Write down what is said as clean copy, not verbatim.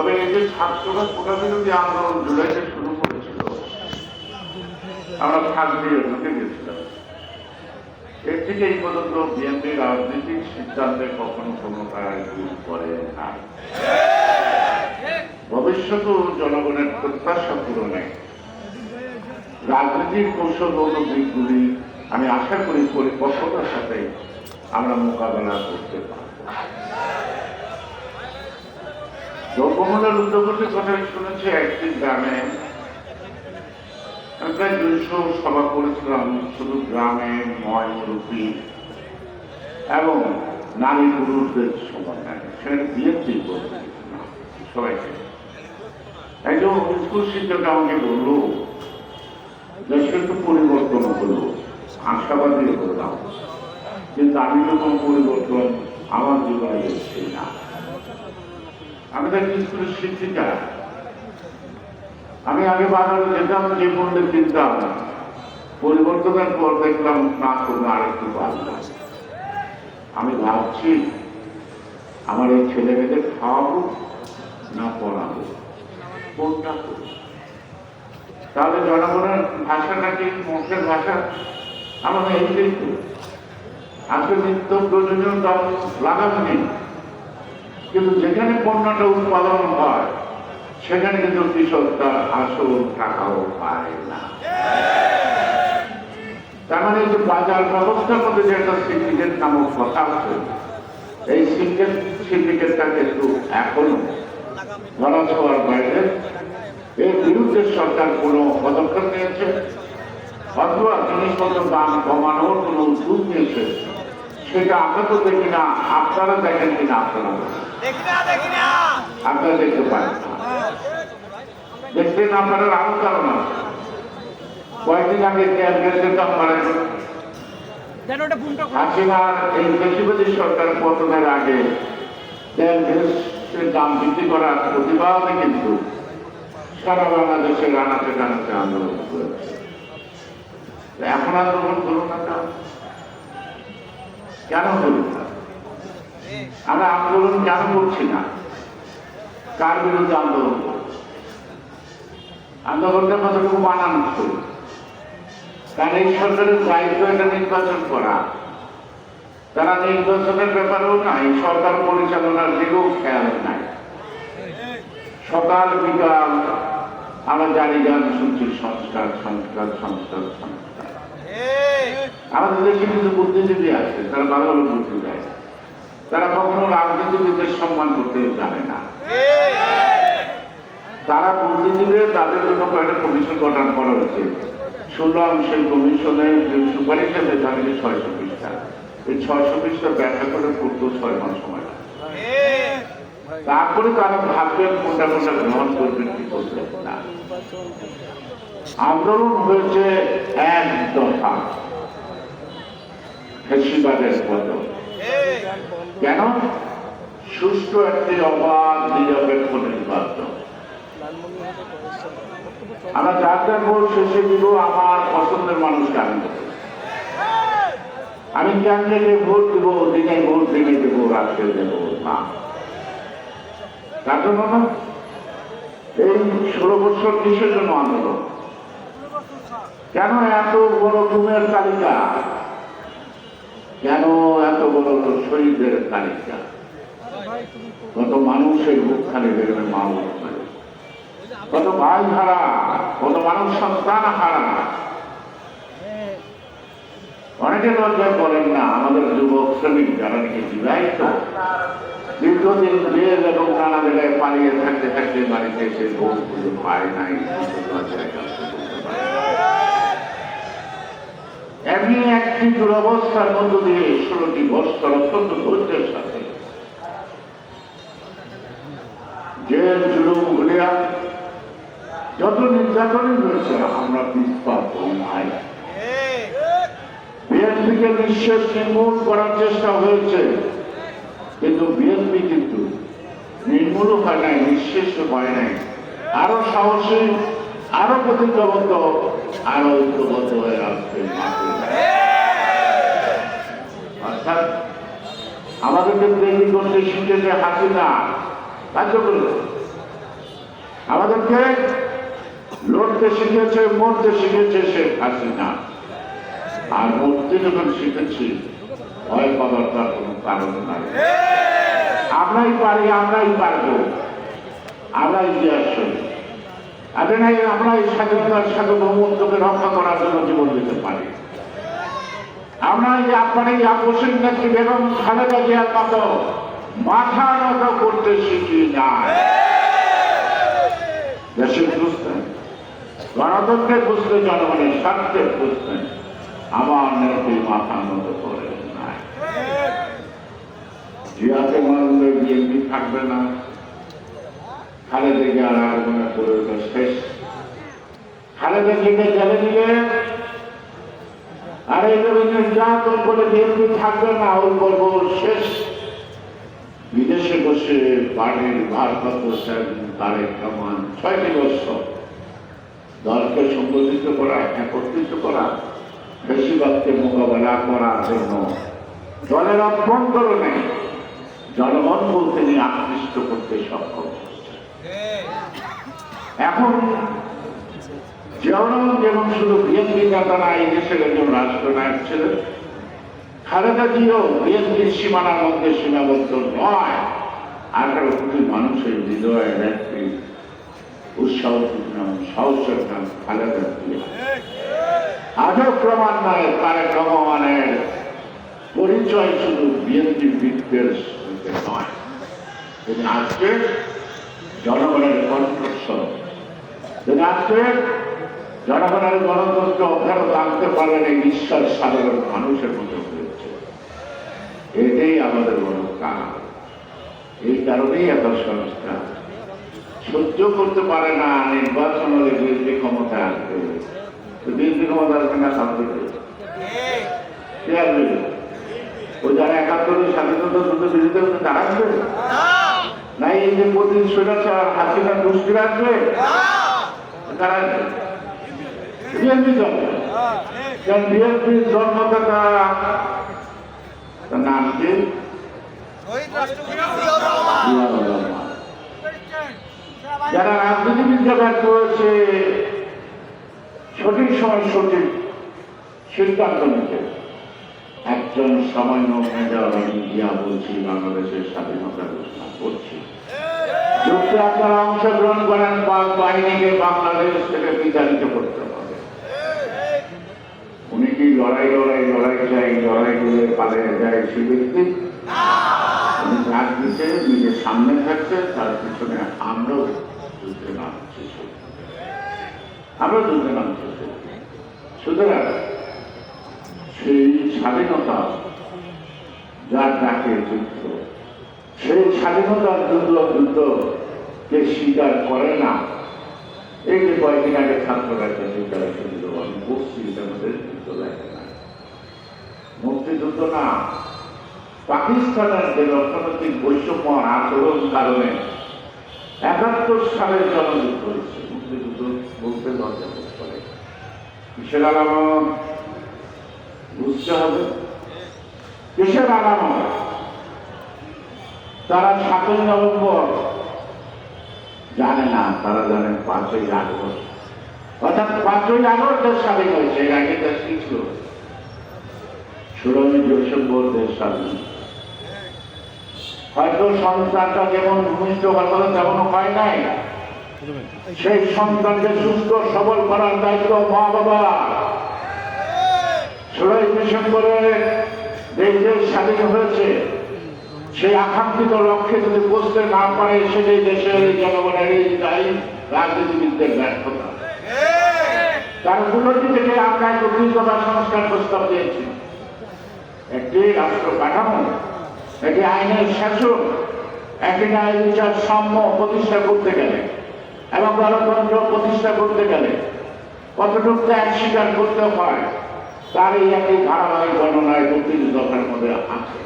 তবে এই যে ছাত্ররা কোটা বিরোধী আন্দোলন জুলাইতে শুরু করেছিল, আমরা ফাঁক দিয়ে ঢুকে গেছিলাম। এর থেকে এই পর্যন্ত বিএনপি রাজনৈতিক সিদ্ধান্তে কখনো কোনো ভুল করে না। ভবিষ্যতেও জনগণের প্রত্যাশা পূরণে রাজনীতির কৌশলগত দিকগুলি আমি আশা করি পরিপক্বতার সাথে আমরা মোকাবেলা করতে পারব। দ্রব্যমূল্যের ঊর্ধ্বগতির কথা শুনেছি। একটি গ্রামে প্রায় 200 সভা করেছিলাম, শুধু গ্রামে মুরব্বী এবং নারী পুরুষদের সমন্বয়। সেখানে বিএনপি করতে সবাইকে। একজন স্কুল শিক্ষক আমাকে বলল, দেশে একটু পরিবর্তন হলো, আশাবাদী হলাম, কিন্তু আমি যখন পরিবর্তন আমার জীবনে দেখছি না। আমি তো স্কুলের শিক্ষিকা। আমি আগে বাজারে যেতাম, যে পণ্যে কিনতাম, পরিবর্তনের পর দেখলাম না করবো আরেকটু বাড়লাম। আমি ভাবছি আমার এই ছেলে মেয়েদের খাওয়াবো না পড়াবো, কোনটা করবো? তাহলে জনগণের ভাষাটা কি মুখের ভাষা? আমাদের এইটাই তো আজকে নিত্য প্রয়োজনীয় দাম লাগানো নেই, কিন্তু যেখানে পণ্যটা উৎপাদন হয় সেখানে কিন্তু কৃষক তার আসল টাকাও পায় না। তার মানে যে বাজার ব্যবস্থার মধ্যে যে একটা সিন্ডিকেট নামক কথা আছে, এই সিন্ডিকেটটা কিন্তু এখনো ধরা ছোঁয়ার বাইরে। এর বিরুদ্ধে সরকার কোন পদক্ষেপ নিয়েছে অথবা জিনিসপত্র দাম কমানোর কোন উদ্যোগ নিয়েছে সেটা আমরা তো দেখি না। আপনারা দেখেন কিনা? আপনারা দেখতে পারেন না। দেখতে না পারার আরো কারণ আছে। কয়েকদিন আগে গ্যাসের দাম বাড়ে। হাসিনার এই বেশিবাদী সরকার পতনের আগে গ্যাসের দাম বৃদ্ধি করার প্রতিবাদে কিন্তু সারা বাংলাদেশের আনাচে কানাচে আন্দোলন করেছে। এখন আন্দোলন করুন না কেন করি না? আমরা আন্দোলন কেন করছি না? কার বিরুদ্ধে আন্দোলন করছি? আন্দোলনটা কতটুকু মানানসই? কারণ এই সরকারের দায়িত্ব এটা নির্বাচন করা। তারা নির্বাচনের ব্যাপারেও নাই, সরকার পরিচালনার দিকেও খেয়াল নাই। সকাল বিকাল আমরা জানি গান শুনছি, সংস্কার সংস্কার সংস্কার সংস্কার। আমাদের দেশে কিন্তু বুদ্ধিজীবী আছে, তারা ভালো ভালো বুদ্ধি দেয়। তারা কখনো রাজনীতিবিদদের সম্মান করতে জানে না। তারা বুদ্ধিজীবী, তাদের জন্য কয়েকটা কমিশন গঠন করা হয়েছে। শুনলাম সেই কমিশনে সুপারিশ আছে তাদের 600 পৃষ্ঠা। এই 600 পৃষ্ঠা ব্যাখ্যা করে করতেও 6 মাস সময় লাগে। তারপরে তারা ভাববেন কোনটা কোনটা গ্রহণ করবেন কি করবেন না। আন্দোলন হয়েছে এক দফা, ফ্যাসিবাদের পতন। কেন? সুষ্ঠু একটি অবাধ নিরপেক্ষ নির্বাচন। আমরা যাত্রা ভোট শেষে দিব আমার পছন্দের মানুষকে আমি দেবো। আমি ক্যান্ডিডেটে ভোট দিব, দিনে ভোট দিনে দেবো, রাত্রে দেবো না। তার জন্য না, এই 16 বছর কিসের জন্য আন্দোলন? কেন এত বড় গুমের তালিকা? কেন এত বড় শহীদের তালিকা? কত মানুষের বুক খালি বেরোবে, মা কত ভাই হারা, কত মানুষ সন্তান হারা। অনেকে লজ্জা করেন না। আমাদের যুবক শ্রমিক যারা নাকি বিবাহিত, দীর্ঘদিন জেল এবং নানা জায়গায় পালিয়ে থাকতে থাকতে বাড়িতে এসে ভোট পুজো পায় নাই। এমনি একটি দুরবস্থার মধ্য দিয়ে 16টি বছর অত্যন্ত ধৈর্যের সাথে জেল জুলুম ভুলিয়া যত নির্যাতনই হয়েছে আমরা পিছপা নাই। বিএনপিকে নিঃশেষ নির্মূল করার চেষ্টা হয়েছে, কিন্তু বিএনপি কিন্তু নির্মূল হয় নাই, নিঃশেষ হয় নাই। আরো সাহসী, আরো প্রতিজ্ঞাবদ্ধ, আরো ঐক্যবদ্ধ হয়ে আসছে। অর্থাৎ আমাদেরকে তৈরি করতে শিখেছে হাসিনা, কার্য করল আমাদেরকে লড়তে শিখেছে, মরতে শিখেছে শেখ হাসিনা। আর মরতে যখন শিখেছি, ভয় পাবার তার কোনো কারণ নাই। আমরাই পারি, আমরাই পারবো, আমরাই ইতিহাস করি। আরে নাই, আমরা এই স্বাধীনতার সার্বভৌমত্বকে রক্ষা করার জন্য জীবন দিতে পারি। আমরা আপনার এই আপসের নেত্রী বেগম খালেদা জিয়ার মতো মাথা নত করতে শিখি না। দেশের বুঝতেন, গণতন্ত্রের বুঝতে, জনগণের স্বার্থের বুঝতেন, আমার নেত্রী মাথা নত করে নাই। জিয়াকে মানলে বিএনপি থাকবে না, খালেদা জিয়ার আগমনের পরিবেশ শেষ। খালেদা জিয়াকে জেলে দিলে আর এই নির্যাতন করে বিএনপি থাকবে না, ওই পর্ব শেষ। বিদেশে বসে বাড়ির ভারপ্রাপ্ত তারেক রহমান ৬টি বছর দলকে সংগঠিত করা, একত্রিত করা, বেশিরভাগকে মোকাবেলা করার জন্য দলের অভ্যন্তরণে জনগণকে তিনি আকৃষ্ট করতে সক্ষম হচ্ছে। এখন যেমন শুধু বিএনপি নেতা না, এই দেশের একজন রাষ্ট্রনায়ক ছিলেন, খালেদা জিও বিএনপির সীমানার মধ্যে সীমাবদ্ধ নয়। 18 কোটি মানুষের হৃদয়ের একটি উৎসাহের নাম, সাহসের নাম খালেদা জিয়া। আজও ক্রমান্বয়ে তারেক রহমানের পরিচয় শুধু বিএনপি বৃত্তের সঙ্গে নয়, তিনি আজকে জনগণের কণ্ঠস্বর, তিনি আজকে জনগণের গণতন্ত্র অভ্যারত আনতে পারবেন এই বিশ্বাস সাধারণ মানুষের মধ্যে হয়েছে। এটাই আমাদের বড় কাজ। এই কারণেই এত সংস্থা সহ্য করতে পারে না নির্বাচন হলে বিএনপি ক্ষমতা আসবে। বিএনপি ক্ষমতা আসবে না, সামনে কে আসবে? ওই যারা 71 স্বাধীনতা যুদ্ধ বিরোধী তারা আসবে না? এই যে প্রতিদিন স্বৈরাচার হাসিনা দুষ্কৃতি আসবে, তারা আসবে বিএনপি জন্ম। কারণ বিএনপির জন্মদাতা নাম কি? যারা রাজনীতিবিদ্যা ব্যর্থ হয়েছে সঠিক সময় সঠিক সিদ্ধান্ত নিতে, একজন সামান্য মেধাবী দিয়া বলছি বাংলাদেশের স্বাধীনতা ঘোষণা করছি, যুদ্ধে আপনারা অংশগ্রহণ করেন, বাহিনীকে বাংলাদেশ থেকে বিতাড়িত করতে হবে। উনি কি লড়াই চাই, লড়াই করে পালিয়ে যায় সে ব্যক্তি? উনি রাজনীতিতে নিজের সামনে থাকছে, তার পিছনে আমরাও যুদ্ধে নামছি, সুতরাং সেই স্বাধীনতা যার ডাকে যুদ্ধ, সেই স্বাধীনতার যুদ্ধকে স্বীকার করে না। এই যে কয়েকদিন আগে ছাত্ররা একটা ডিক্লারেশন দিল, আমি বলছি এটা আমাদের যুদ্ধ লাগে না, মুক্তিযুদ্ধ না। পাকিস্তানের যে অর্থনৈতিক বৈষম্য আচরণ কারণে ৭১ সালের জনযুদ্ধ হয়েছে। মুক্তিযুদ্ধ বলতে লজ্জা বোধ করে। কিসের আলামত বুঝতে হবে, কিসের আলামত? তারা ৭ই নভেম্বর জানে না, তারা জানেন ৫ই আগস্ট, অর্থাৎ ৫ই আগস্ট দেশ স্বাধীন হয়েছে। এর আগে দেশ কি ছিল? ১৬ই ডিসেম্বর দেশ স্বাধীন। হয়তো সন্তানটা যেমন ভূমিষ্ঠ হওয়ার কথা তেমন হয় নাই। সেই সন্তানকে সুস্থ সবল করার দায়িত্ব মা বাবা। ১৬ই ডিসেম্বরে দেশ স্বাধীন হয়েছে, সেই আকাঙ্ক্ষিত লক্ষ্যে যদি পৌঁছতে না পারে, সেটাই দেশের এই জনগণের এই দায়ী রাজনীতিবিদদের ব্যর্থতা। তার উপলব্ধি থেকে আমরা এক অভিজ্ঞতা সংস্কার প্রস্তাব দিয়েছি। একটি রাষ্ট্র কাঠামো, একটি আইনের শাসন, একটি ন্যায় বিচার সাম্য প্রতিষ্ঠা করতে গেলে এবং গণতন্ত্র প্রতিষ্ঠা করতে গেলে কতটুকু ত্যাগ স্বীকার করতে হয়, তার এই একটি ধারাবাহিক গণনায় ৩২ দফার মধ্যে আছে।